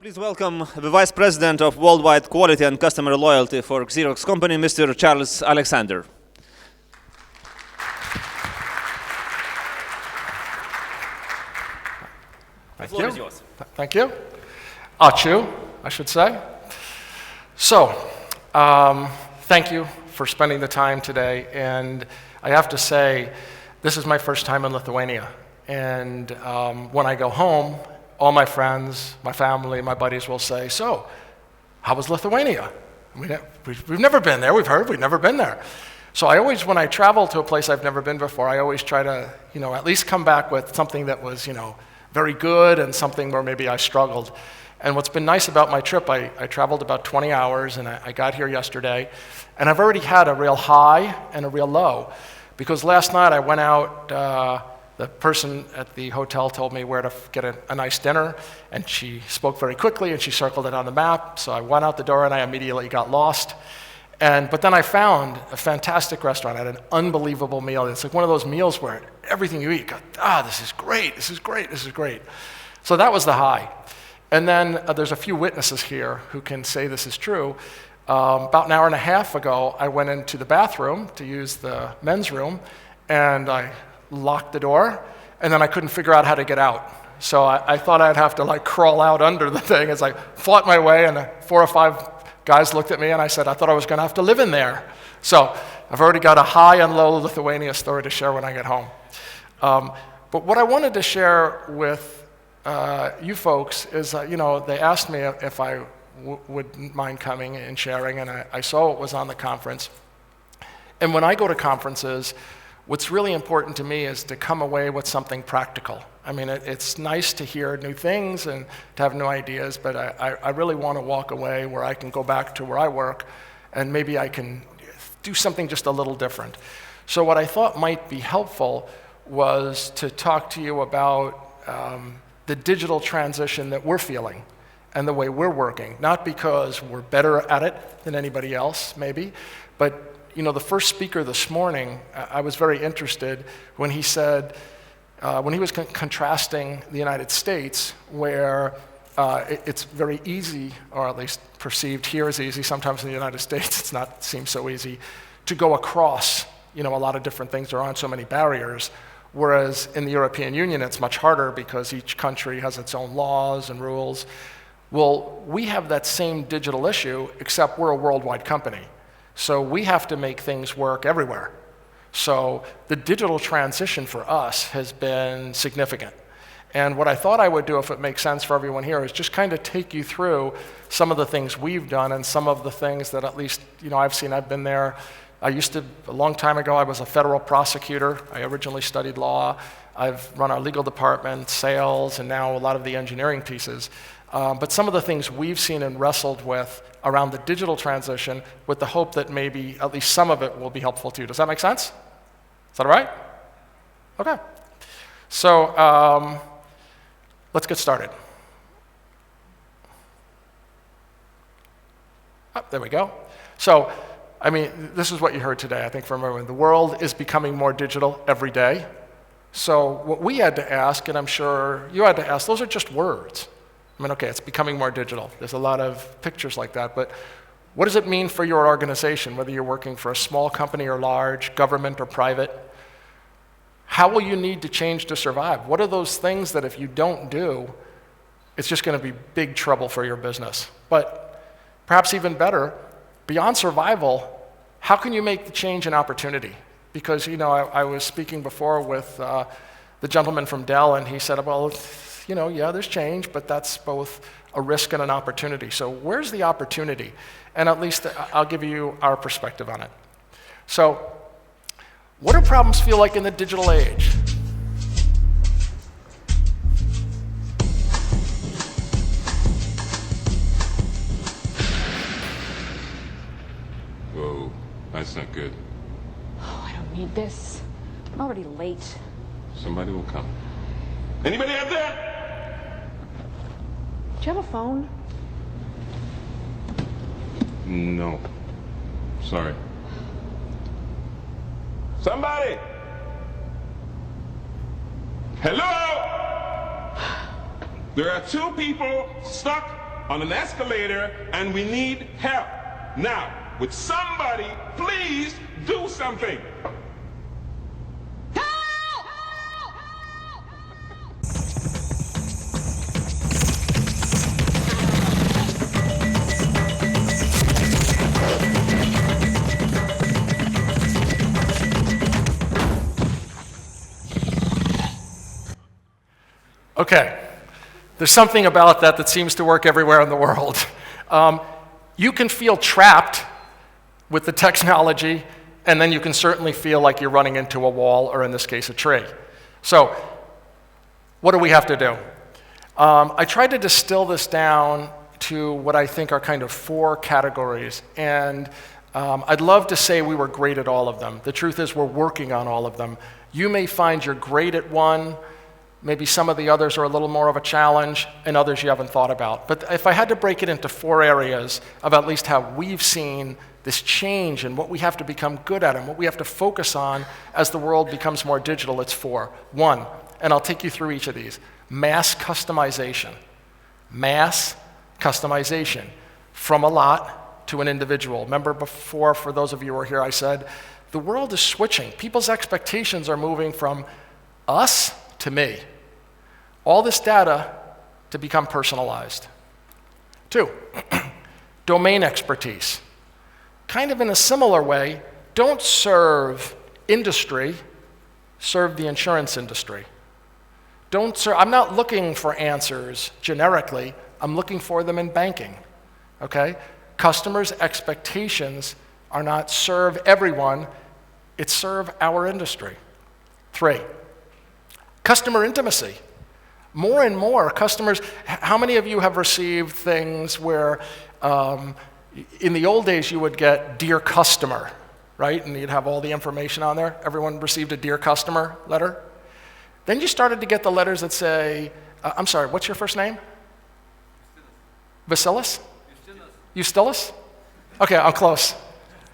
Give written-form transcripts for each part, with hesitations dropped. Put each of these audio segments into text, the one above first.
Please welcome the Vice President of Worldwide Quality and Customer Loyalty for Xerox Company, Mr. Charles Alexander. The floor is yours. Thank you. Ačiū, I should say. So, thank you for spending the time today. And I have to say, this is my first time in Lithuania. And when I go home, all my friends, my family, my buddies will say, so, how was Lithuania? We've never been there. We've never been there. So I always, when I travel to a place I've never been before, I always try to, at least come back with something that was, very good and something where maybe I struggled. And what's been nice about my trip, I traveled about 20 hours and I got here yesterday, and I've already had a real high and a real low. Because last night I went out, the person at the hotel told me where to get a nice dinner, and she spoke very quickly and she circled it on the map. So I went out the door and I immediately got lost. But then I found a fantastic restaurant. I had an unbelievable meal. It's like one of those meals where everything you eat, you go, this is great, this is great, this is great. So that was the high. And then there's a few witnesses here who can say this is true. About an hour and a half ago, I went into the bathroom to use the men's room, and I locked the door, and then I couldn't figure out how to get out. So I thought I'd have to crawl out under the thing as I fought my way, and 4 or 5 guys looked at me and I said, I thought I was going to have to live in there. So I've already got a high and low Lithuania story to share when I get home. But what I wanted to share with you folks is, they asked me if I would mind coming and sharing, and I saw it was on the conference. And when I go to conferences, what's really important to me is to come away with something practical. I mean, it's nice to hear new things and to have new ideas, but I really want to walk away where I can go back to where I work and maybe I can do something just a little different. So what I thought might be helpful was to talk to you about the digital transition that we're feeling and the way we're working, not because we're better at it than anybody else, maybe, but the first speaker this morning, I was very interested when he said, when he was contrasting the United States, where it's very easy, or at least perceived here as easy, sometimes in the United States it's not seems so easy, to go across a lot of different things. There aren't so many barriers, whereas in the European Union it's much harder because each country has its own laws and rules. Well, we have that same digital issue, except we're a worldwide company. So we have to make things work everywhere. So the digital transition for us has been significant. And what I thought I would do, if it makes sense for everyone here, is just kind of take you through some of the things we've done and some of the things that at least I've seen. I've been there. A long time ago, I was a federal prosecutor. I originally studied law. I've run our legal department, sales, and now a lot of the engineering pieces. But some of the things we've seen and wrestled with around the digital transition, with the hope that maybe at least some of it will be helpful to you. Does that make sense? Is that all right? Okay. So let's get started. Oh, there we go. So, this is what you heard today, I think, from everyone. The world is becoming more digital every day. So what we had to ask, and I'm sure you had to ask, those are just words. Okay, it's becoming more digital. There's a lot of pictures like that, but what does it mean for your organization, whether you're working for a small company or large, government or private? How will you need to change to survive? What are those things that if you don't do, it's just going to be big trouble for your business? But perhaps even better, beyond survival, how can you make the change an opportunity? Because, I was speaking before with the gentleman from Dell, and he said, well, yeah, there's change, but that's both a risk and an opportunity. So where's the opportunity? And at least I'll give you our perspective on it. So what do problems feel like in the digital age? Whoa, that's not good. Oh, I don't need this. I'm already late. Somebody will come. Anybody out there? Do you have a phone? No. Sorry. Somebody! Hello? There are 2 people stuck on an escalator and we need help. Now, would somebody please do something? Okay, there's something about that seems to work everywhere in the world. You can feel trapped with the technology, and then you can certainly feel like you're running into a wall, or in this case, a tree. So, what do we have to do? I tried to distill this down to what I think are kind of 4 categories, and I'd love to say we were great at all of them. The truth is we're working on all of them. You may find you're great at one, maybe some of the others are a little more of a challenge, and others you haven't thought about. But if I had to break it into 4 areas of at least how we've seen this change and what we have to become good at and what we have to focus on as the world becomes more digital, it's 4. 1, and I'll take you through each of these, mass customization. Mass customization, from a lot to an individual. Remember before, for those of you who are here, I said, the world is switching. People's expectations are moving from us to me. All this data to become personalized. 2, domain expertise. Kind of in a similar way, don't serve industry, serve the insurance industry. I'm not looking for answers generically, I'm looking for them in banking, okay? Customers' expectations are not serve everyone, it's serve our industry. 3, customer intimacy. More and more customers, how many of you have received things where in the old days you would get dear customer, right? And you'd have all the information on there. Everyone received a dear customer letter. Then you started to get the letters that say, I'm sorry, what's your first name? Vasilis? Eustilis? Okay, I'm close.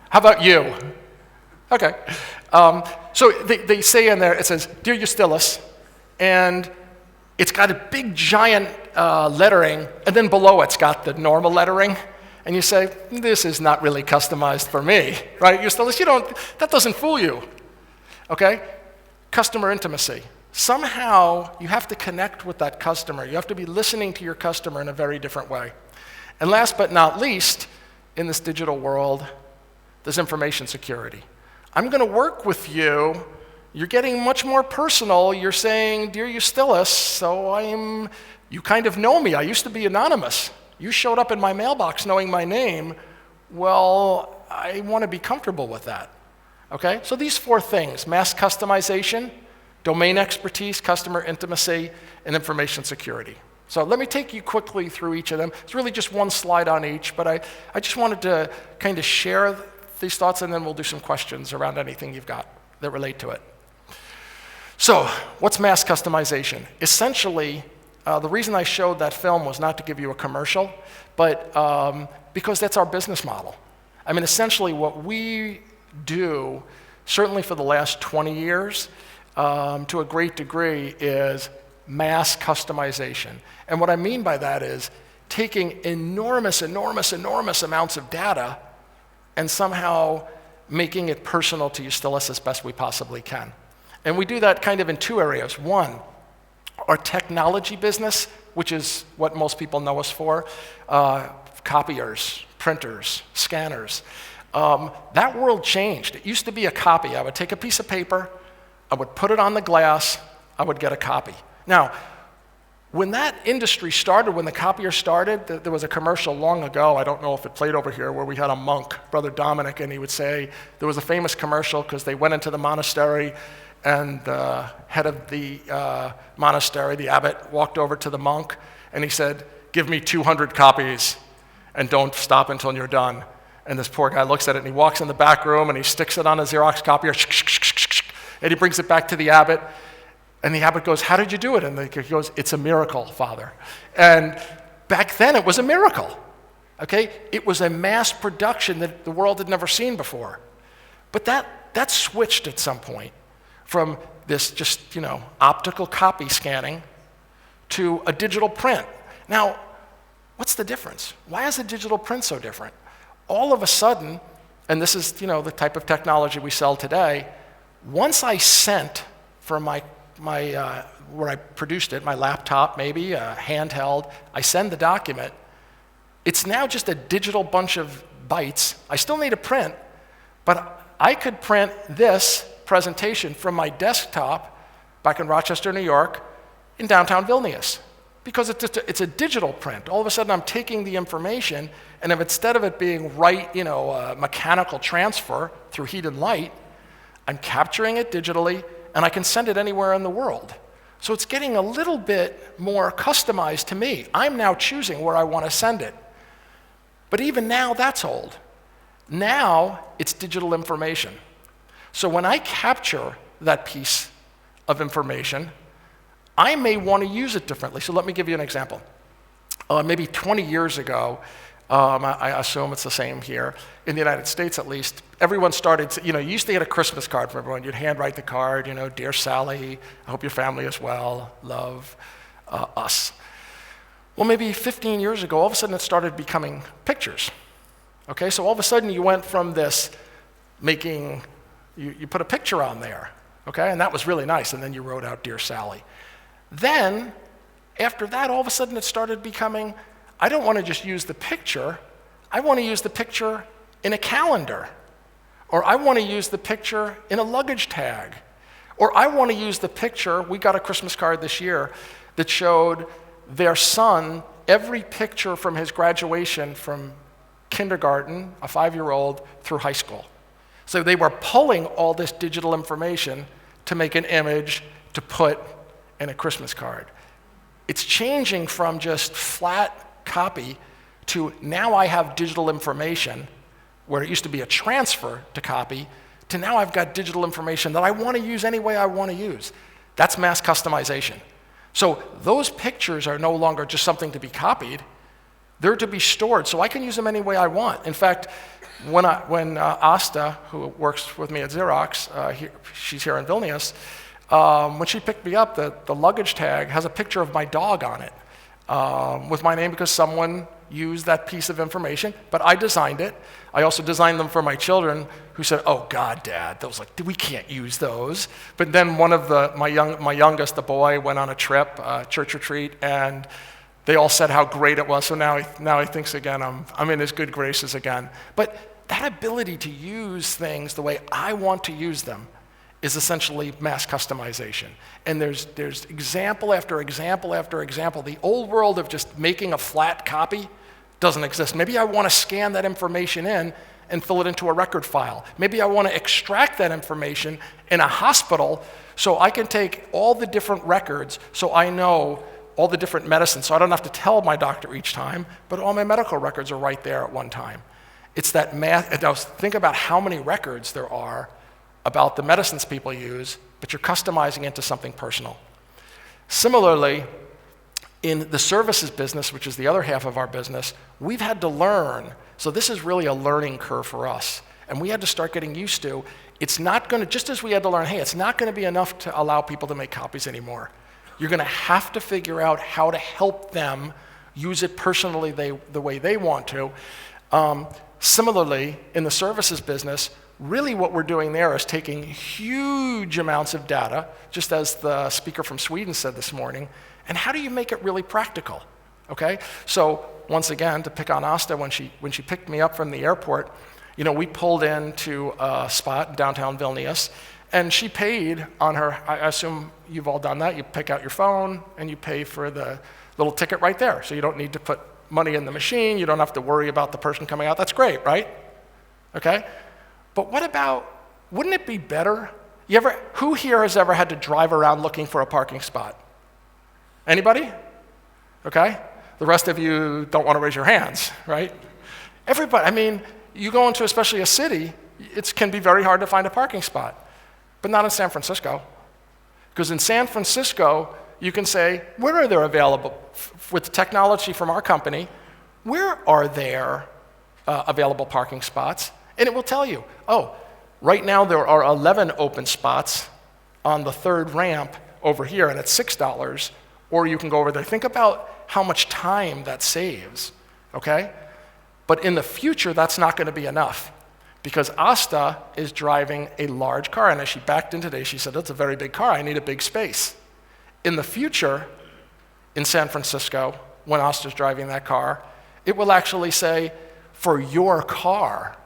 How about you? Okay. So they say in there, it says, Dear Eustilis, and it's got a big giant lettering, and then below it's got the normal lettering, and you say, this is not really customized for me, right? Eustilis, that doesn't fool you, okay? Customer intimacy. Somehow you have to connect with that customer. You have to be listening to your customer in a very different way. And last but not least, in this digital world, there's information security. I'm going to work with you. You're getting much more personal. You're saying, Dear Eustilis, so you kind of know me. I used to be anonymous. You showed up in my mailbox knowing my name. Well, I want to be comfortable with that. Okay? So these 4 things, mass customization, domain expertise, customer intimacy, and information security. So let me take you quickly through each of them. It's really just 1 slide on each, but I just wanted to kind of share these thoughts, and then we'll do some questions around anything you've got that relate to it. So, what's mass customization? Essentially, the reason I showed that film was not to give you a commercial, but because that's our business model. I mean, essentially what we do, certainly for the last 20 years, to a great degree, is mass customization. And what I mean by that is taking enormous amounts of data and somehow making it personal to Eustilis as best we possibly can. And we do that kind of in 2 areas. 1, our technology business, which is what most people know us for, copiers, printers, scanners. That world changed. It used to be a copy. I would take a piece of paper, I would put it on the glass, I would get a copy. Now, when that industry started, when the copier started, there was a commercial long ago, I don't know if it played over here, where we had a monk, Brother Dominic, and he would say, there was a famous commercial because they went into the monastery, and the head of the monastery, the abbot, walked over to the monk, and he said, give me 200 copies, and don't stop until you're done. And this poor guy looks at it, and he walks in the back room, and he sticks it on a Xerox copier, and he brings it back to the abbot, and the abbot goes, how did you do it? And he goes, it's a miracle, Father. And back then, it was a miracle, okay? It was a mass production that the world had never seen before. But that switched at some point from this just, optical copy scanning to a digital print. Now, What's the difference? Why is a digital print so different? All of a sudden, and this is the type of technology we sell today, once I sent from my where I produced it, my laptop maybe, handheld, I send the document, it's now just a digital bunch of bytes. I still need a print, but I could print this presentation from my desktop back in Rochester, New York, in downtown Vilnius, because it's a digital print. All of a sudden I'm taking the information, and if instead of it being mechanical transfer through heat and light, I'm capturing it digitally, and I can send it anywhere in the world. So it's getting a little bit more customized to me. I'm now choosing where I want to send it. But even now, that's old. Now, it's digital information. So when I capture that piece of information, I may want to use it differently. So let me give you an example. Maybe 20 years ago, I assume it's the same here, in the United States at least, everyone started to, you used to get a Christmas card from everyone. You'd handwrite the card, Dear Sally, I hope your family is well, love, us. Well, maybe 15 years ago, all of a sudden it started becoming pictures. Okay, so all of a sudden you went from this you put a picture on there, okay, and that was really nice, and then you wrote out Dear Sally. Then, after that, all of a sudden it started becoming, I don't want to just use the picture, I want to use the picture in a calendar, or I want to use the picture in a luggage tag, or I want to use the picture, we got a Christmas card this year that showed their son, every picture from his graduation from kindergarten, a 5-year-old, through high school. So they were pulling all this digital information to make an image to put in a Christmas card. It's changing from just flat copy to now I have digital information, where it used to be a transfer to copy, to now I've got digital information that I want to use any way I want to use. That's mass customization. So those pictures are no longer just something to be copied, they're to be stored, so I can use them any way I want. In fact, when Asta, who works with me at Xerox, she's here in Vilnius, when she picked me up, the luggage tag has a picture of my dog on it with my name because someone used that piece of information, but I designed it. I also designed them for my children who said, oh God, Dad, those we can't use those. But then one of my youngest, the boy, went on a trip, church retreat, and they all said how great it was, so now he thinks again, I'm in his good graces again. But that ability to use things the way I want to use them is essentially mass customization. And there's example after example after example. The old world of just making a flat copy doesn't exist. Maybe I want to scan that information in and fill it into a record file. Maybe I want to extract that information in a hospital so I can take all the different records so I know all the different medicines, so I don't have to tell my doctor each time, but all my medical records are right there at one time. It's that math. Now think about how many records there are about the medicines people use, but you're customizing into something personal. Similarly, in the services business, which is the other half of our business, we've had to learn. So this is really a learning curve for us. And we had to start getting used to, it's not going to, just as we had to learn, hey, it's not going to be enough to allow people to make copies anymore. You're going to have to figure out how to help them use it personally the way they want to. Similarly, in the services business, really what we're doing there is taking huge amounts of data, just as the speaker from Sweden said this morning, and how do you make it really practical, okay? So once again, to pick on Asta, when she picked me up from the airport, we pulled into a spot in downtown Vilnius, and she paid on her, I assume you've all done that, you pick out your phone and you pay for the little ticket right there. So you don't need to put money in the machine, you don't have to worry about the person coming out. That's great, right? Okay? But what about, wouldn't it be better? Who here has ever had to drive around looking for a parking spot? Anybody? Okay? The rest of you don't want to raise your hands, right? Everybody, you go into especially a city, it can be very hard to find a parking spot. But not in San Francisco. Because in San Francisco, you can say, where are there available, with technology from our company, where are there available parking spots? And it will tell you, oh, right now there are 11 open spots on the third ramp over here, and it's $6, or you can go over there. Think about how much time that saves, okay? But in the future, that's not going to be enough, because Asta is driving a large car, and as she backed in today, she said, "That's a very big car, I need a big space." In the future, in San Francisco, when Asta's driving that car, it will actually say, for your car,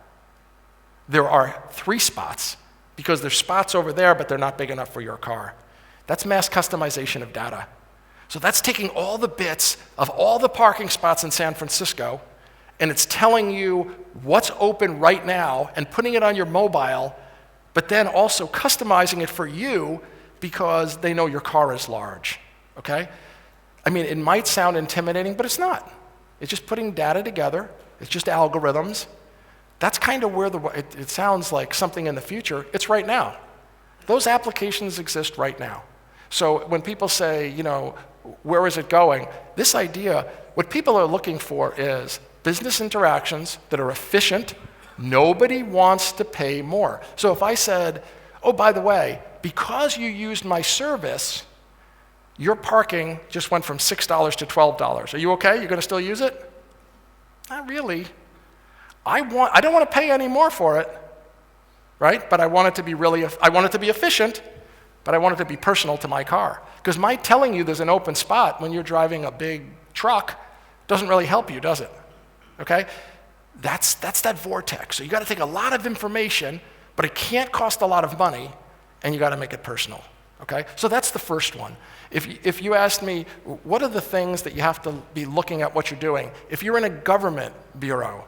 there are 3 spots, because there's spots over there, but they're not big enough for your car. That's mass customization of data. So that's taking all the bits of all the parking spots in San Francisco, and it's telling you what's open right now and putting it on your mobile, but then also customizing it for you because they know your car is large, okay? I mean, it might sound intimidating, but it's not. It's just putting data together. It's just algorithms. That's kind of where it sounds like something in the future. It's right now. Those applications exist right now. So when people say, you know, where is it going? This idea, what people are looking for is business interactions that are efficient. Nobody wants to pay more. So if I said, oh, by the way, because you used my service, your parking just went from $6 to $12. Are you okay? You're going to still use it? Not really. I don't want to pay any more for it, right? But I want it to be efficient, but I want it to be personal to my car. Because my telling you there's an open spot when you're driving a big truck doesn't really help you, does it? Okay? That's that vortex. So you got to take a lot of information, but it can't cost a lot of money, and you got to make it personal. Okay? So that's the first one. If you asked me, what are the things that you have to be looking at what you're doing? If you're in a government bureau,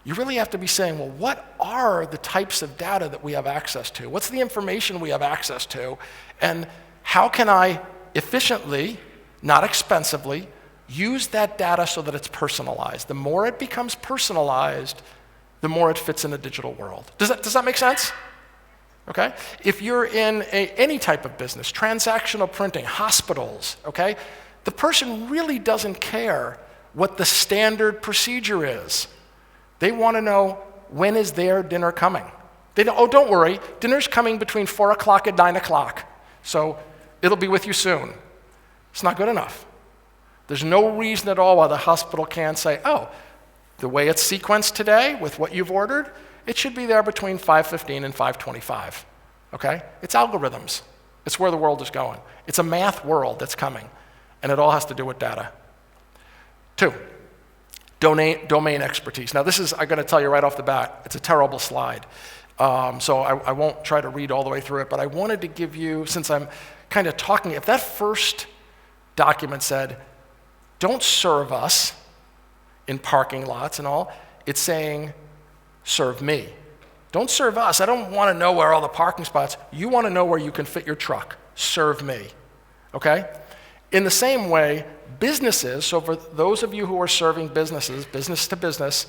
you really have to be saying, well, what are the types of data that we have access to? What's the information we have access to? And how can I efficiently, not expensively, use that data so that it's personalized? The more it becomes personalized, the more it fits in a digital world. Does that make sense? Okay? If you're in any type of business, transactional printing, hospitals, okay, the person really doesn't care what the standard procedure is. They want to know, when is their dinner coming? Don't worry, dinner's coming between 4 o'clock and 9 o'clock, so it'll be with you soon. It's not good enough. There's no reason at all why the hospital can't say, oh, the way it's sequenced today with what you've ordered, it should be there between 5:15 and 5:25, okay? It's algorithms. It's where the world is going. It's a math world that's coming, and it all has to do with data. 2, domain expertise. Now this is, I'm gonna tell you right off the bat, it's a terrible slide. So I won't try to read all the way through it, but I wanted to give you, since I'm kind of talking, if that first document said, don't serve us in parking lots and all, it's saying, serve me. Don't serve us. I don't want to know where all the parking spots. You want to know where you can fit your truck. Serve me. Okay? In the same way, businesses, so for those of you who are serving businesses, business to business,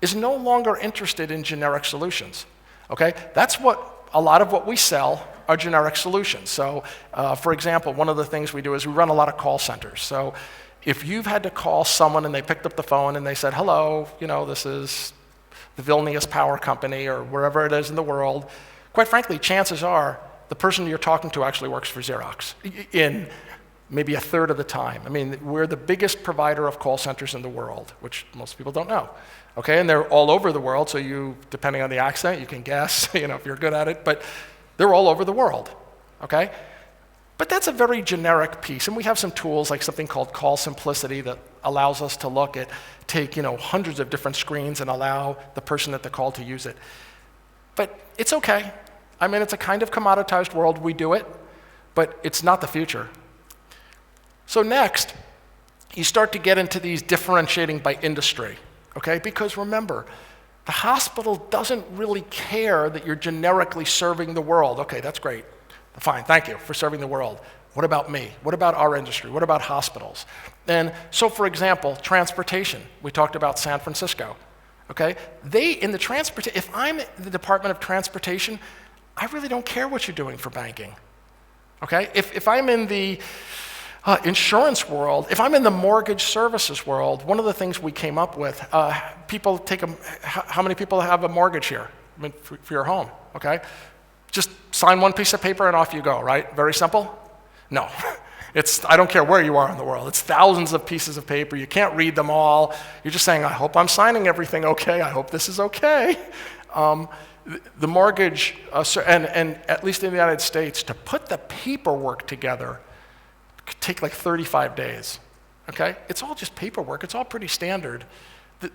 is no longer interested in generic solutions. Okay? That's what a lot of what we sell are generic solutions. So, for example, one of the things we do is we run a lot of call centers. So if you've had to call someone and they picked up the phone and they said, hello, you know, this is the Vilnius Power Company or wherever it is in the world, quite frankly, chances are the person you're talking to actually works for Xerox in maybe a third of the time. I mean, we're the biggest provider of call centers in the world, which most people don't know. Okay, and they're all over the world, so you, depending on the accent, you can guess, you know, if you're good at it, but they're all over the world, okay? But that's a very generic piece, and we have some tools like something called Call Simplicity that allows us to take, you know, hundreds of different screens and allow the person at the call to use it. But it's okay. I mean, it's a kind of commoditized world. We do it, but it's not the future. So next, you start to get into these differentiating by industry, okay? Because remember, the hospital doesn't really care that you're generically serving the world. Okay, that's great. Fine, thank you for serving the world. What about me? What about our industry? What about hospitals? And so, for example, transportation. We talked about San Francisco, okay? If I'm in the Department of Transportation, I really don't care what you're doing for banking, okay? If I'm in the insurance world, if I'm in the mortgage services world, one of the things we came up with, how many people have a mortgage here? I mean, for your home, okay? Just sign one piece of paper and off you go, right? Very simple? No. I don't care where you are in the world. It's thousands of pieces of paper. You can't read them all. You're just saying, I hope I'm signing everything okay. I hope this is okay. The mortgage, and at least in the United States, to put the paperwork together could take like 35 days, okay? It's all just paperwork. It's all pretty standard.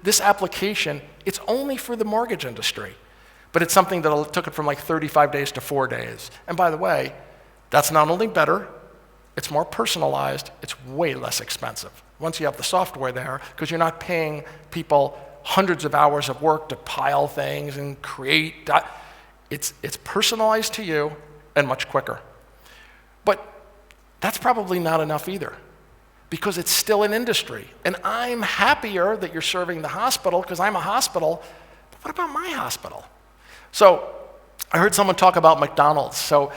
This application, it's only for the mortgage industry, but it's something that took it from like 35 days to 4 days. And by the way, that's not only better, it's more personalized, it's way less expensive. Once you have the software there, because you're not paying people hundreds of hours of work to pile things and create, it's personalized to you and much quicker. But that's probably not enough either, because it's still an industry. And I'm happier that you're serving the hospital because I'm a hospital, but what about my hospital? So I heard someone talk about McDonald's. So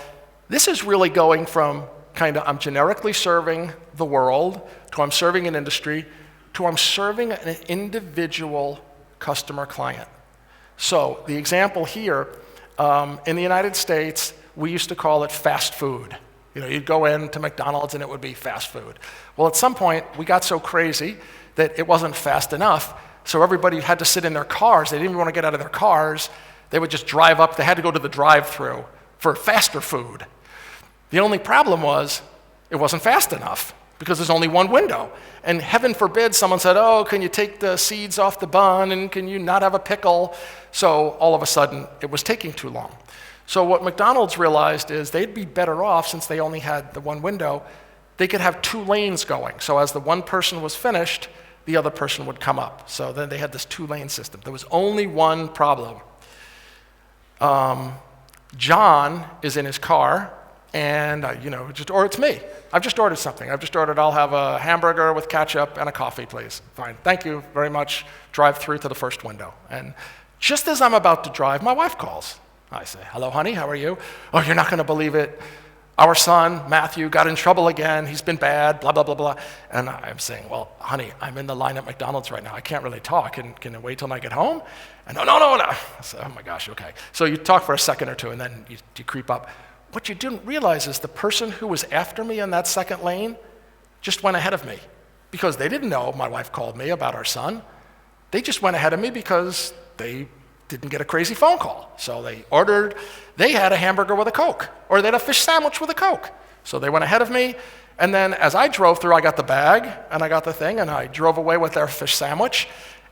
this is really going from kind of I'm generically serving the world to I'm serving an industry to I'm serving an individual customer client. So the example here, in the United States, we used to call it fast food. You know, you'd go into McDonald's and it would be fast food. Well, at some point, we got so crazy that it wasn't fast enough, so everybody had to sit in their cars. They didn't even want to get out of their cars. They would just drive up. They had to go to the drive-thru for faster food. The only problem was it wasn't fast enough because there's only one window. And heaven forbid someone said, oh, can you take the seeds off the bun and can you not have a pickle? So all of a sudden, it was taking too long. So what McDonald's realized is they'd be better off, since they only had the one window, they could have 2 lanes going. So as the one person was finished, the other person would come up. So then they had this 2-lane system. There was only one problem. John is in his car, and or it's me. I've just ordered something. I'll have a hamburger with ketchup and a coffee, please. Fine, thank you very much. Drive through to the first window. And just as I'm about to drive, my wife calls. I say, hello, honey, how are you? Oh, you're not gonna believe it. Our son, Matthew, got in trouble again. He's been bad, blah, blah, blah, blah. And I'm saying, well, honey, I'm in the line at McDonald's right now. I can't really talk. Can I wait till I get home? And no. I said, oh my gosh, okay. So you talk for a second or two and then you creep up. What you didn't realize is the person who was after me in that second lane just went ahead of me because they didn't know my wife called me about our son. They just went ahead of me because they didn't get a crazy phone call. So they had a hamburger with a Coke, or they had a fish sandwich with a Coke. So they went ahead of me, and then as I drove through, I got the bag, and I got the thing, and I drove away with their fish sandwich,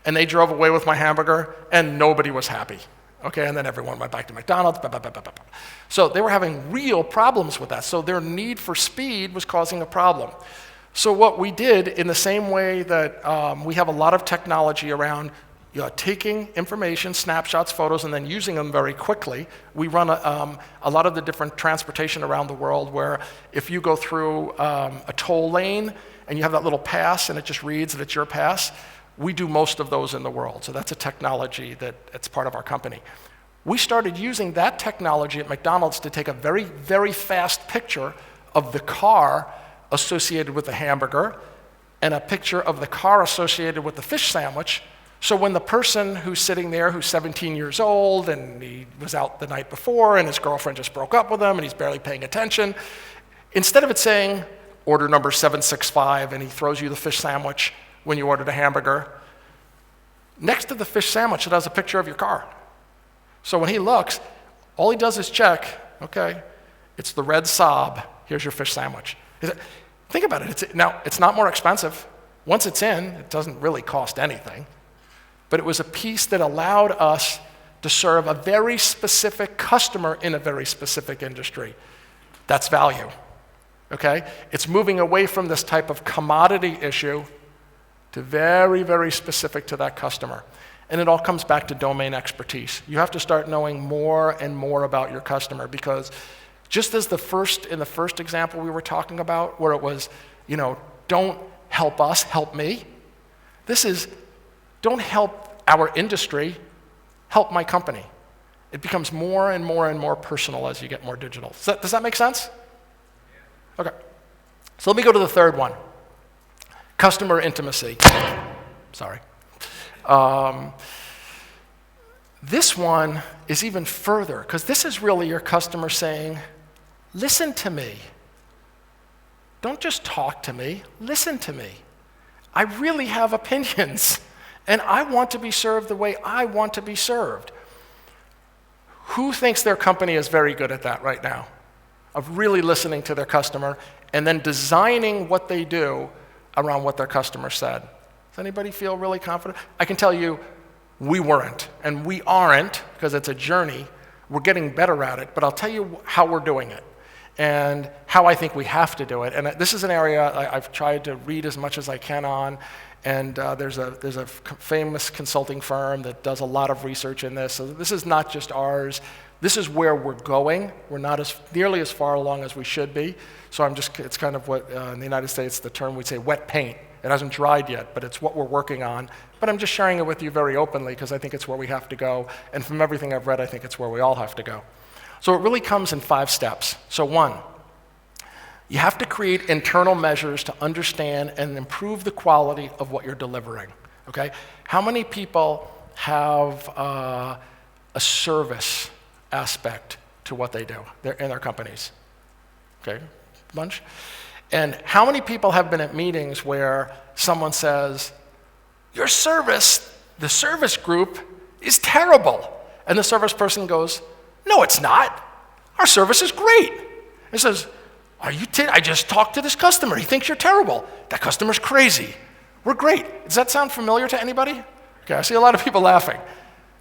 and they drove away with my hamburger, and nobody was happy. Okay, and then everyone went back to McDonald's, blah, blah, blah, blah, blah. So they were having real problems with that. So their need for speed was causing a problem. So what we did, in the same way that we have a lot of technology around taking information, snapshots, photos, and then using them very quickly. We run a lot of the different transportation around the world where if you go through a toll lane and you have that little pass and it just reads that it's your pass, we do most of those in the world. So that's a technology that's part of our company. We started using that technology at McDonald's to take a very, very fast picture of the car associated with the hamburger and a picture of the car associated with the fish sandwich. So when the person who's sitting there, who's 17 years old, and he was out the night before, and his girlfriend just broke up with him, and he's barely paying attention, instead of it saying, order number 765, and he throws you the fish sandwich when you ordered a hamburger, next to the fish sandwich, it has a picture of your car. So when he looks, all he does is check, okay, it's the red Saab, here's your fish sandwich. Think about it, now, it's not more expensive. Once it's in, it doesn't really cost anything. But it was a piece that allowed us to serve a very specific customer in a very specific industry. That's value, okay? It's moving away from this type of commodity issue to very, very specific to that customer. And it all comes back to domain expertise. You have to start knowing more and more about your customer, because just as in the first example we were talking about, where it was, don't help us, help me. This is, don't help our industry, help my company. It becomes more and more and more personal as you get more digital. Does that make sense? Okay. So let me go to the third one. Customer intimacy. Sorry. This one is even further, because this is really your customer saying, listen to me. don't just talk to me, listen to me. I really have opinions, and I want to be served the way I want to be served. Who thinks their company is very good at that right now? Of really listening to their customer and then designing what they do around what their customer said. Does anybody feel really confident? I can tell you, we weren't, and we aren't, because it's a journey. We're getting better at it, but I'll tell you how we're doing it and how I think we have to do it. And this is an area I've tried to read as much as I can on, and there's a famous consulting firm that does a lot of research in this. So this is not just ours. This is where we're going. We're not nearly as far along as we should be. So it's kind of what, in the United States, the term we'd say wet paint. It hasn't dried yet, but it's what we're working on. But I'm just sharing it with you very openly because I think it's where we have to go. And from everything I've read, I think it's where we all have to go. So it really comes in 5 steps. So 1, you have to create internal measures to understand and improve the quality of what you're delivering, okay? How many people have a service aspect to what they do in their companies? Okay, bunch. And how many people have been at meetings where someone says, your service, the service group, is terrible. And the service person goes, no, it's not. Our service is great. He says, I just talked to this customer. He thinks you're terrible. That customer's crazy. We're great. Does that sound familiar to anybody? Okay, I see a lot of people laughing.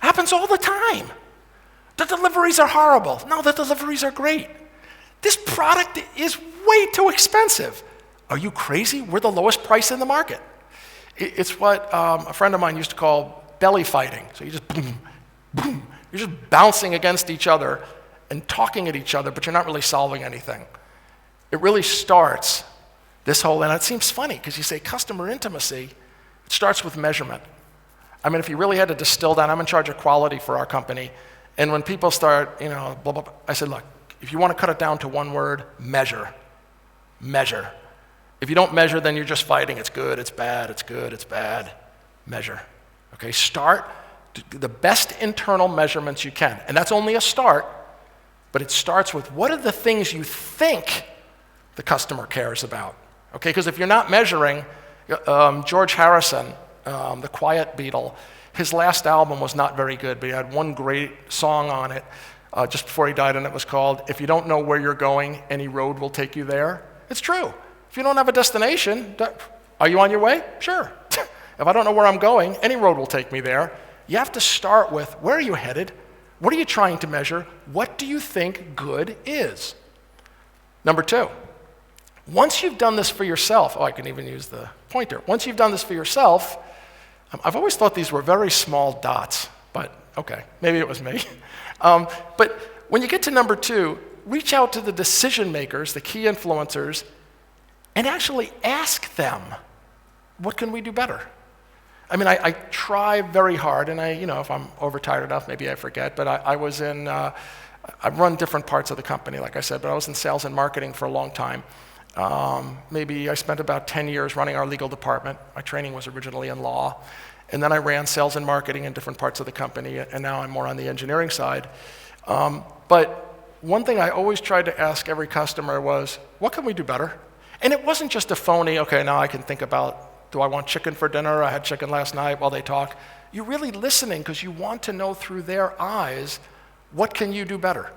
Happens all the time. The deliveries are horrible. No, the deliveries are great. This product is way too expensive. Are you crazy? We're the lowest price in the market. It's what a friend of mine used to call belly fighting. So you just boom, boom. You're just bouncing against each other and talking at each other, but you're not really solving anything. It really starts this whole, and it seems funny because you say customer intimacy, it starts with measurement. I mean, if you really had to distill down, I'm in charge of quality for our company, and when people start, blah, blah, blah, I said, look, if you want to cut it down to one word, measure. Measure. If you don't measure, then you're just fighting. It's good, it's bad, it's good, it's bad. Measure. Okay, start the best internal measurements you can. And that's only a start, but it starts with what are the things you think the customer cares about. Okay, because if you're not measuring, George Harrison, the Quiet Beatle, his last album was not very good, but he had one great song on it just before he died, and it was called, If You Don't Know Where You're Going, Any Road Will Take You There. It's true. If you don't have a destination, are you on your way? Sure. If I don't know where I'm going, any road will take me there. You have to start with, where are you headed? What are you trying to measure? What do you think good is? Number 2, once you've done this for yourself, I can even use the pointer. Once you've done this for yourself, I've always thought these were very small dots, but okay, maybe it was me. But when you get to number 2, reach out to the decision makers, the key influencers, and actually ask them, what can we do better? I mean, I try very hard, and if I'm overtired enough, maybe I forget, but I was in, I've run different parts of the company, like I said, but I was in sales and marketing for a long time. Maybe I spent about 10 years running our legal department. My training was originally in law. And then I ran sales and marketing in different parts of the company, and now I'm more on the engineering side. But one thing I always tried to ask every customer was, what can we do better? And it wasn't just a phony, okay, now I can think about, do I want chicken for dinner? I had chicken last night while they talk. You're really listening because you want to know through their eyes, what can you do better?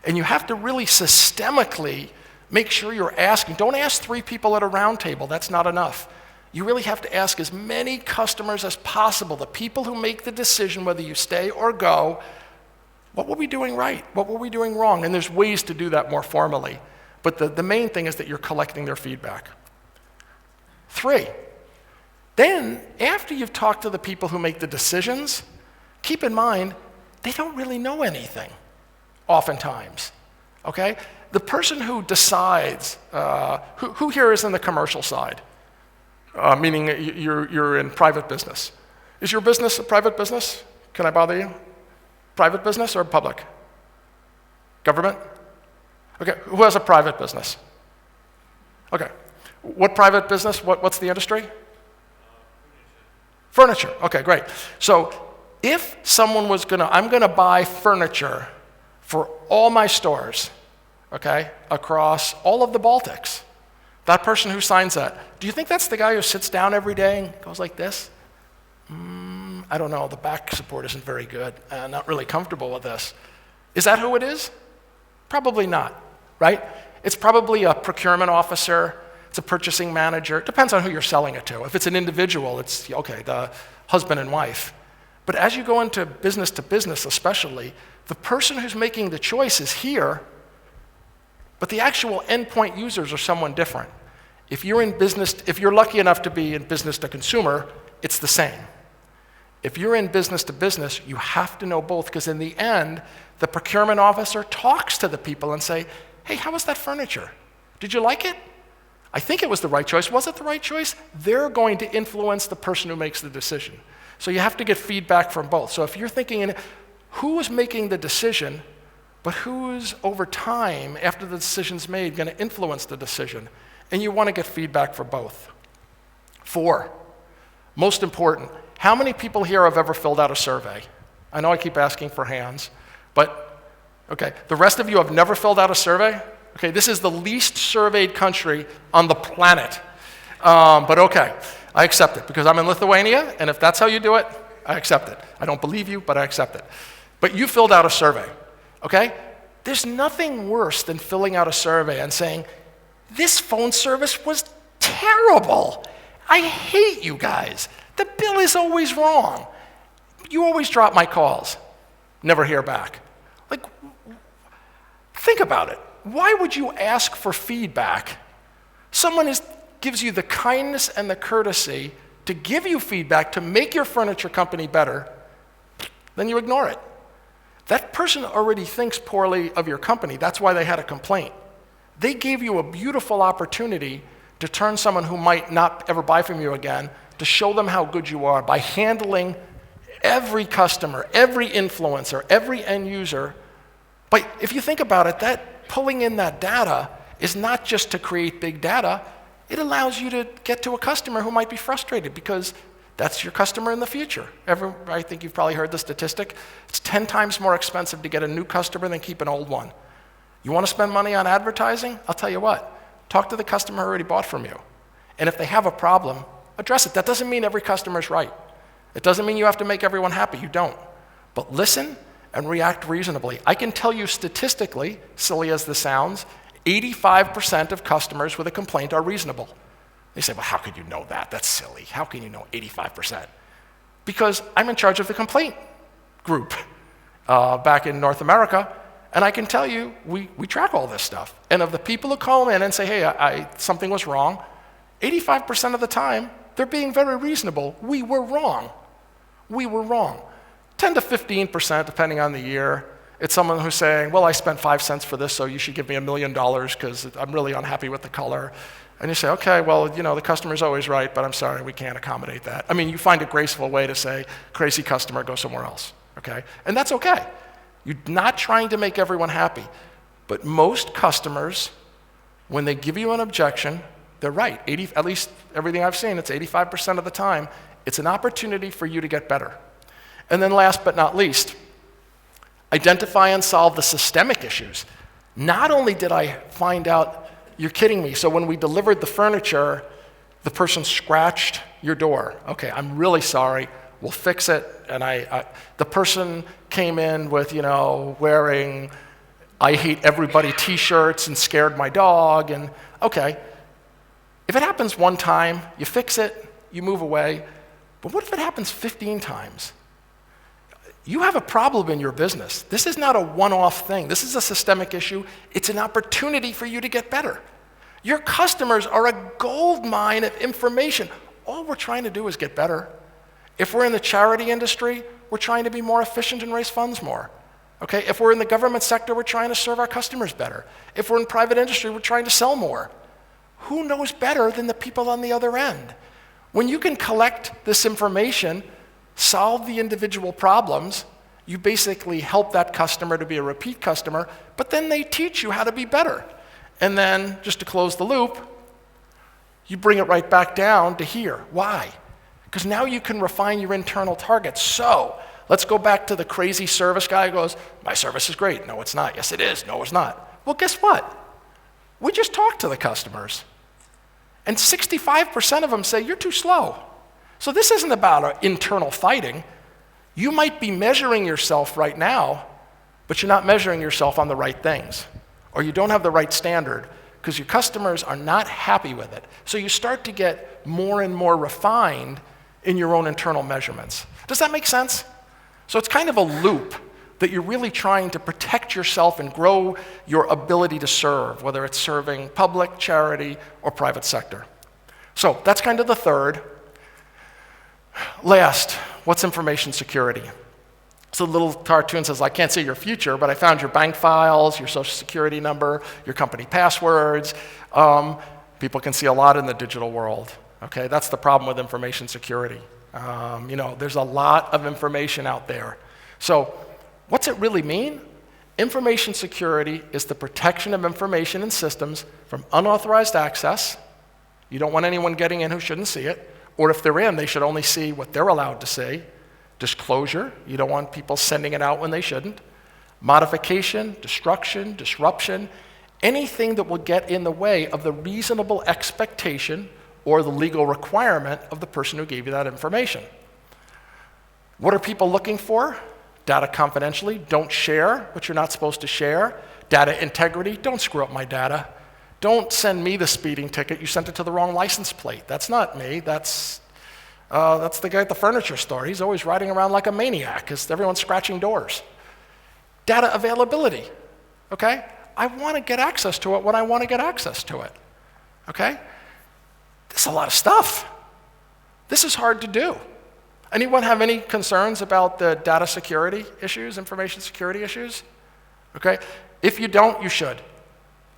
And you have to really systemically make sure you're asking. Don't ask 3 people at a round table. That's not enough. You really have to ask as many customers as possible, the people who make the decision whether you stay or go, what were we doing right? What were we doing wrong? And there's ways to do that more formally. But the main thing is that you're collecting their feedback. 3, then after you've talked to the people who make the decisions, keep in mind, they don't really know anything, oftentimes, okay? The person who decides, who here is in the commercial side? Meaning you're in private business. Is your business a private business? Can I bother you? Private business or public? Government? Okay, who has a private business? Okay, what private business, what's the industry? Furniture, okay, great. So if someone was I'm gonna buy furniture for all my stores, okay, across all of the Baltics, That person who signs that, do you think that's the guy who sits down every day and goes like this? I don't know, the back support isn't very good. I'm not really comfortable with this. Is that who it is? Probably not, right? It's probably a procurement officer, it's a purchasing manager. It depends on who you're selling it to. If it's an individual, it's, okay, the husband and wife. But as you go into business to business especially, the person who's making the choice is here, but the actual endpoint users are someone different. If you're in business, if you're lucky enough to be in business to consumer, it's the same. If you're in business to business, you have to know both, because in the end, the procurement officer talks to the people and say, hey, how was that furniture? Did you like it? I think it was the right choice. Was it the right choice? They're going to influence the person who makes the decision. So you have to get feedback from both. So if you're thinking, who is making the decision, but who's over time, after the decision's made, going to influence the decision? And you want to get feedback for both. 4, most important, how many people here have ever filled out a survey? I know I keep asking for hands, but okay, the rest of you have never filled out a survey? Okay, this is the least surveyed country on the planet. But okay, I accept it, because I'm in Lithuania, and if that's how you do it, I accept it. I don't believe you, but I accept it. But you filled out a survey, okay? There's nothing worse than filling out a survey and saying, this phone service was terrible. I hate you guys. The bill is always wrong. You always drop my calls. Never hear back. Like, think about it. Why would you ask for feedback? Someone gives you the kindness and the courtesy to give you feedback to make your furniture company better, then you ignore it. That person already thinks poorly of your company. That's why they had a complaint. They gave you a beautiful opportunity to turn someone who might not ever buy from you again, to show them how good you are by handling every customer, every influencer, every end user. But if you think about it, that pulling in that data is not just to create big data. It allows you to get to a customer who might be frustrated, because that's your customer in the future. I think you've probably heard the statistic. It's 10 times more expensive to get a new customer than keep an old one. You want to spend money on advertising? I'll tell you what. Talk to the customer who already bought from you. And if they have a problem, address it. That doesn't mean every customer is right. It doesn't mean you have to make everyone happy. You don't. But listen and react reasonably. I can tell you statistically, silly as this sounds, 85% of customers with a complaint are reasonable. They say, well, how could you know that? That's silly. How can you know 85%? Because I'm in charge of the complaint group back in North America, and I can tell you, we track all this stuff. And of the people who call in and say, hey, something was wrong, 85% of the time, they're being very reasonable. We were wrong. We were wrong. 10 to 15%, depending on the year, it's someone who's saying, well, I spent 5 cents for this, so you should give me $1 million because I'm really unhappy with the color. And you say, okay, well, the customer's always right, but I'm sorry, we can't accommodate that. I mean, you find a graceful way to say, crazy customer, go somewhere else, okay? And that's okay. You're not trying to make everyone happy. But most customers, when they give you an objection, they're right. At least everything I've seen, it's 85% of the time. It's an opportunity for you to get better. And then last but not least, identify and solve the systemic issues. Not only did I find out, you're kidding me, so when we delivered the furniture, the person scratched your door. Okay, I'm really sorry, we'll fix it. And the person came in with, wearing I hate everybody t-shirts and scared my dog, and okay. If it happens one time, you fix it, you move away. But what if it happens 15 times? You have a problem in your business. This is not a one-off thing. This is a systemic issue. It's an opportunity for you to get better. Your customers are a gold mine of information. All we're trying to do is get better. If we're in the charity industry, we're trying to be more efficient and raise funds more. Okay? If we're in the government sector, we're trying to serve our customers better. If we're in private industry, we're trying to sell more. Who knows better than the people on the other end? When you can collect this information, solve the individual problems, you basically help that customer to be a repeat customer, but then they teach you how to be better. And then, just to close the loop, you bring it right back down to here. Why? Because now you can refine your internal targets. So, let's go back to the crazy service guy who goes, my service is great. No, it's not. Yes, it is. No, it's not. Well, guess what? We just talked to the customers. And 65% of them say, you're too slow. So this isn't about an internal fighting. You might be measuring yourself right now, but you're not measuring yourself on the right things. Or you don't have the right standard because your customers are not happy with it. So you start to get more and more refined in your own internal measurements. Does that make sense? So it's kind of a loop that you're really trying to protect yourself and grow your ability to serve, whether it's serving public, charity, or private sector. So that's kind of the third. Last, what's information security? So the little cartoon says, I can't see your future, but I found your bank files, your social security number, your company passwords. People can see a lot in the digital world. Okay, that's the problem with information security. There's a lot of information out there. So what's it really mean? Information security is the protection of information and systems from unauthorized access. You don't want anyone getting in who shouldn't see it. Or if they're in, they should only see what they're allowed to see. Disclosure, you don't want people sending it out when they shouldn't. Modification, destruction, disruption, anything that will get in the way of the reasonable expectation or the legal requirement of the person who gave you that information. What are people looking for? Data confidentially, don't share what you're not supposed to share. Data integrity, don't screw up my data. Don't send me the speeding ticket, you sent it to the wrong license plate. That's not me, that's the guy at the furniture store. He's always riding around like a maniac because everyone's scratching doors. Data availability, okay? I want to get access to it when I want to get access to it, okay? This is a lot of stuff. This is hard to do. Anyone have any concerns about the data security issues, information security issues? Okay, if you don't, you should.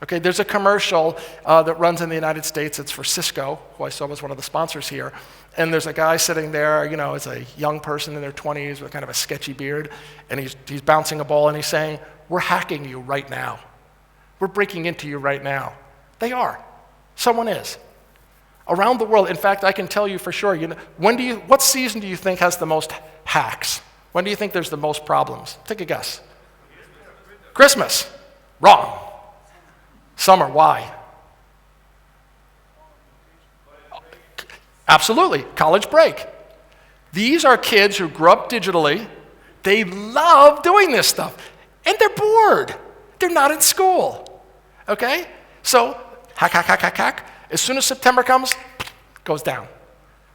Okay, there's a commercial that runs in the United States. It's for Cisco, who I saw was one of the sponsors here. And there's a guy sitting there, it's a young person in their 20s with kind of a sketchy beard, and he's bouncing a ball and he's saying, we're hacking you right now. We're breaking into you right now. They are. Someone is. Around the world, in fact, I can tell you for sure, what season do you think has the most hacks? When do you think there's the most problems? Take a guess. Christmas. Wrong. Summer, why? Absolutely, college break. These are kids who grew up digitally. They love doing this stuff, and they're bored. They're not in school, okay? So, hack. As soon as September comes, goes down,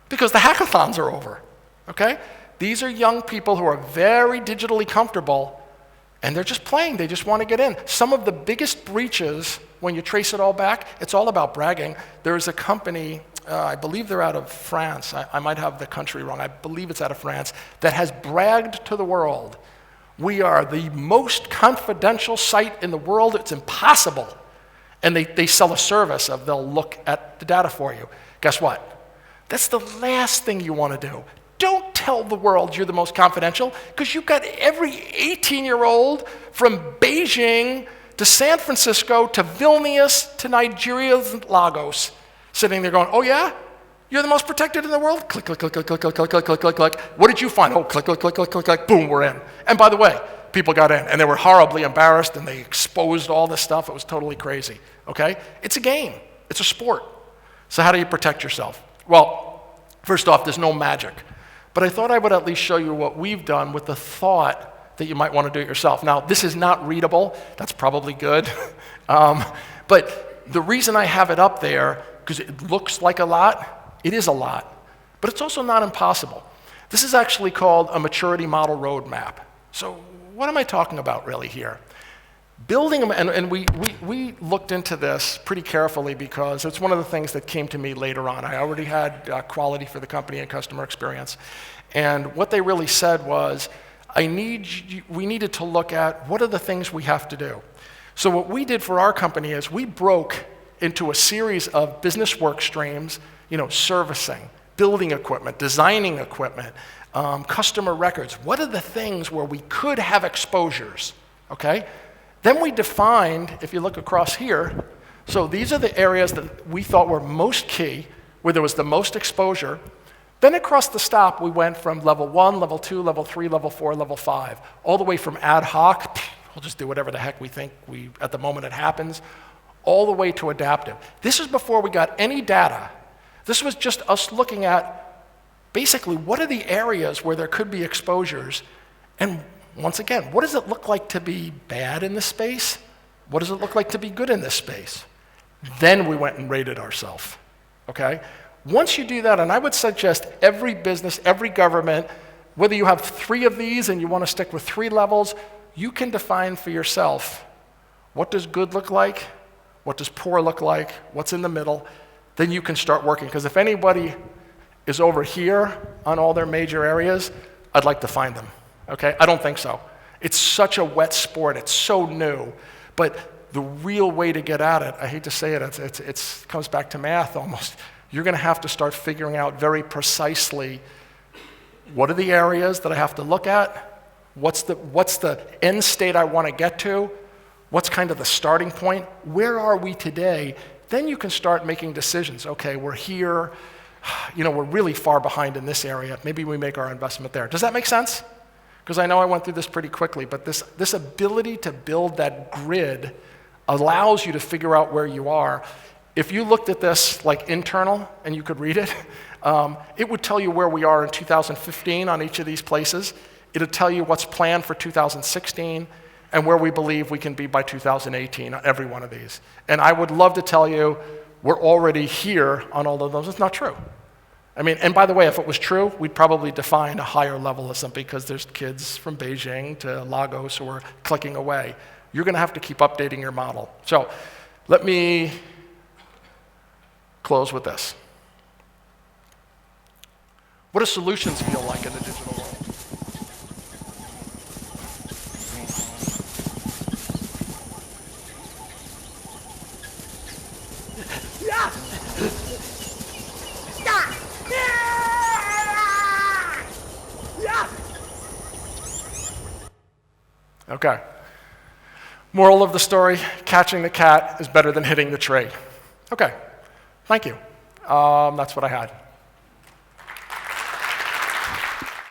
because the hackathons are over, okay? These are young people who are very digitally comfortable, and they're just playing, they just want to get in. Some of the biggest breaches, when you trace it all back, it's all about bragging. There's a company, I believe they're out of France, I might have the country wrong, I believe it's out of France, that has bragged to the world, we are the most confidential site in the world, it's impossible. And they sell a service of they'll look at the data for you. Guess what? That's the last thing you want to do. Don't tell the world you're the most confidential, because you've got every 18-year-old from Beijing to San Francisco to Vilnius to Nigeria's Lagos sitting there going, oh yeah? You're the most protected in the world? Click, click, click, click, click, click, click, click, click, click, click. What did you find? Oh, click, click, click, click, click, click, boom, we're in. And by the way, people got in, and they were horribly embarrassed, and they exposed all this stuff. It was totally crazy, okay? It's a game. It's a sport. So how do you protect yourself? Well, first off, there's no magic. But I thought I would at least show you what we've done with the thought that you might want to do it yourself. Now, this is not readable. That's probably good. But the reason I have it up there, because it looks like a lot, it is a lot. But it's also not impossible. This is actually called a maturity model roadmap. So what am I talking about really here? Building them, and we looked into this pretty carefully because it's one of the things that came to me later on. I already had quality for the company and customer experience. And what they really said was, we needed to look at what are the things we have to do. So what we did for our company is we broke into a series of business work streams, servicing, building equipment, designing equipment, customer records. What are the things where we could have exposures, okay? Then we defined, if you look across here, so these are the areas that we thought were most key, where there was the most exposure. Then across the stop, we went from level 1, level 2, level 3, level 4, level 5, all the way from ad hoc, we'll just do whatever the heck we think at the moment it happens, all the way to adaptive. This is before we got any data. This was just us looking at basically what are the areas where there could be exposures, and once again, what does it look like to be bad in this space? What does it look like to be good in this space? Then we went and rated ourselves, okay? Once you do that, and I would suggest every business, every government, whether you have 3 of these and you want to stick with 3 levels, you can define for yourself what does good look like, what does poor look like, what's in the middle, then you can start working. Because if anybody is over here on all their major areas, I'd like to find them, okay? I don't think so. It's such a wet sport, it's so new, but the real way to get at it, I hate to say it, it comes back to math almost. You're gonna have to start figuring out very precisely what are the areas that I have to look at, what's the end state I wanna get to, what's kind of the starting point, where are we today? Then you can start making decisions. Okay, we're here, we're really far behind in this area, maybe we make our investment there. Does that make sense? Because I know I went through this pretty quickly, but this ability to build that grid allows you to figure out where you are. If you looked at this like internal and you could read it, it would tell you where we are in 2015 on each of these places. It'll tell you what's planned for 2016 and where we believe we can be by 2018 on every one of these. And I would love to tell you we're already here on all of those. It's not true. I mean, and by the way, if it was true, we'd probably define a higher level of something because there's kids from Beijing to Lagos who are clicking away. You're gonna have to keep updating your model. So let me close with this. What do solutions feel like in the digital world? Okay. Moral of the story, catching the cat is better than hitting the tree. Okay, thank you. That's what I had.